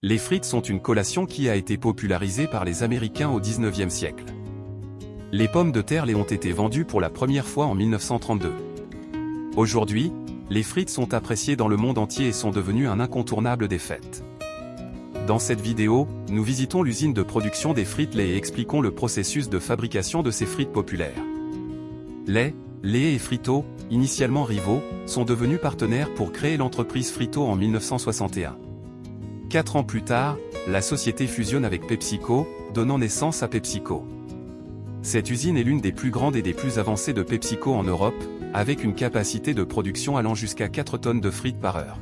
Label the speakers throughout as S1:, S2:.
S1: Les frites sont une collation qui a été popularisée par les Américains au XIXe siècle. Les pommes de terre les ont été vendues pour la première fois en 1932. Aujourd'hui, les frites sont appréciées dans le monde entier et sont devenues un incontournable des fêtes. Dans cette vidéo, nous visitons l'usine de production des frites Lait et expliquons le processus de fabrication de ces frites populaires. Lait et Frito, initialement rivaux, sont devenus partenaires pour créer l'entreprise Frito en 1961. 4 ans plus tard, la société fusionne avec PepsiCo, donnant naissance à PepsiCo. Cette usine est l'une des plus grandes et des plus avancées de PepsiCo en Europe, avec une capacité de production allant jusqu'à 4 tonnes de frites par heure.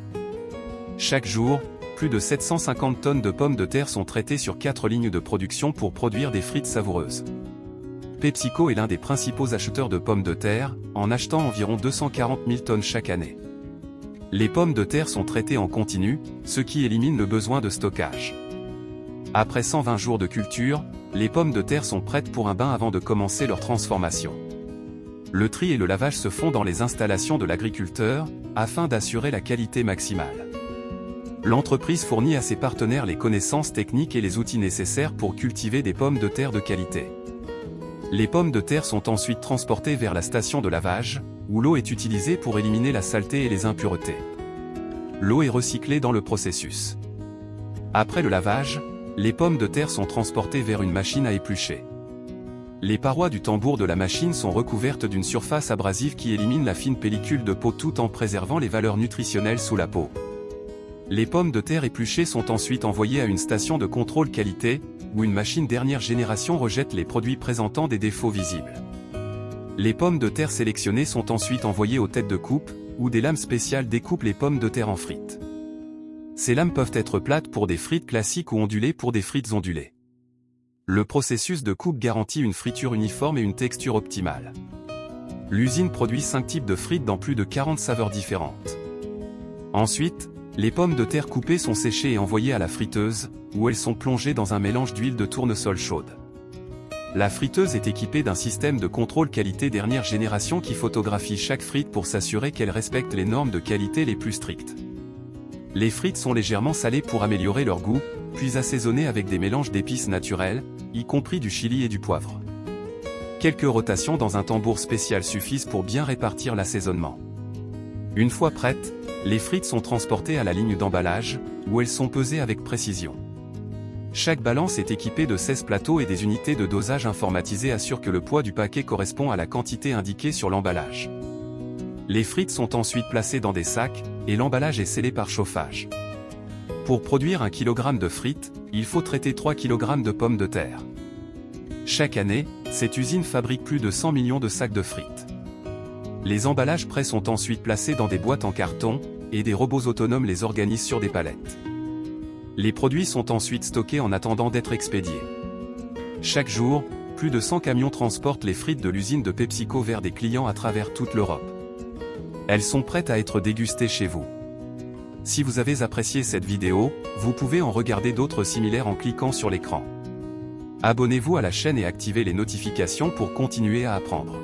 S1: Chaque jour, plus de 750 tonnes de pommes de terre sont traitées sur 4 lignes de production pour produire des frites savoureuses. PepsiCo est l'un des principaux acheteurs de pommes de terre, en achetant environ 240 000 tonnes chaque année. Les pommes de terre sont traitées en continu, ce qui élimine le besoin de stockage. Après 120 jours de culture, les pommes de terre sont prêtes pour un bain avant de commencer leur transformation. Le tri et le lavage se font dans les installations de l'agriculteur, afin d'assurer la qualité maximale. L'entreprise fournit à ses partenaires les connaissances techniques et les outils nécessaires pour cultiver des pommes de terre de qualité. Les pommes de terre sont ensuite transportées vers la station de lavage, où l'eau est utilisée pour éliminer la saleté et les impuretés. L'eau est recyclée dans le processus. Après le lavage, les pommes de terre sont transportées vers une machine à éplucher. Les parois du tambour de la machine sont recouvertes d'une surface abrasive qui élimine la fine pellicule de peau tout en préservant les valeurs nutritionnelles sous la peau. Les pommes de terre épluchées sont ensuite envoyées à une station de contrôle qualité, où une machine dernière génération rejette les produits présentant des défauts visibles. Les pommes de terre sélectionnées sont ensuite envoyées aux têtes de coupe, où des lames spéciales découpent les pommes de terre en frites. Ces lames peuvent être plates pour des frites classiques ou ondulées pour des frites ondulées. Le processus de coupe garantit une friture uniforme et une texture optimale. L'usine produit 5 types de frites dans plus de 40 saveurs différentes. Ensuite, les pommes de terre coupées sont séchées et envoyées à la friteuse, où elles sont plongées dans un mélange d'huile de tournesol chaude. La friteuse est équipée d'un système de contrôle qualité dernière génération qui photographie chaque frite pour s'assurer qu'elle respecte les normes de qualité les plus strictes. Les frites sont légèrement salées pour améliorer leur goût, puis assaisonnées avec des mélanges d'épices naturelles, y compris du chili et du poivre. Quelques rotations dans un tambour spécial suffisent pour bien répartir l'assaisonnement. Une fois prêtes, les frites sont transportées à la ligne d'emballage, où elles sont pesées avec précision. Chaque balance est équipée de 16 plateaux et des unités de dosage informatisées assurent que le poids du paquet correspond à la quantité indiquée sur l'emballage. Les frites sont ensuite placées dans des sacs, et l'emballage est scellé par chauffage. Pour produire 1 kg de frites, il faut traiter 3 kg de pommes de terre. Chaque année, cette usine fabrique plus de 100 millions de sacs de frites. Les emballages prêts sont ensuite placés dans des boîtes en carton, et des robots autonomes les organisent sur des palettes. Les produits sont ensuite stockés en attendant d'être expédiés. Chaque jour, plus de 100 camions transportent les frites de l'usine de PepsiCo vers des clients à travers toute l'Europe. Elles sont prêtes à être dégustées chez vous. Si vous avez apprécié cette vidéo, vous pouvez en regarder d'autres similaires en cliquant sur l'écran. Abonnez-vous à la chaîne et activez les notifications pour continuer à apprendre.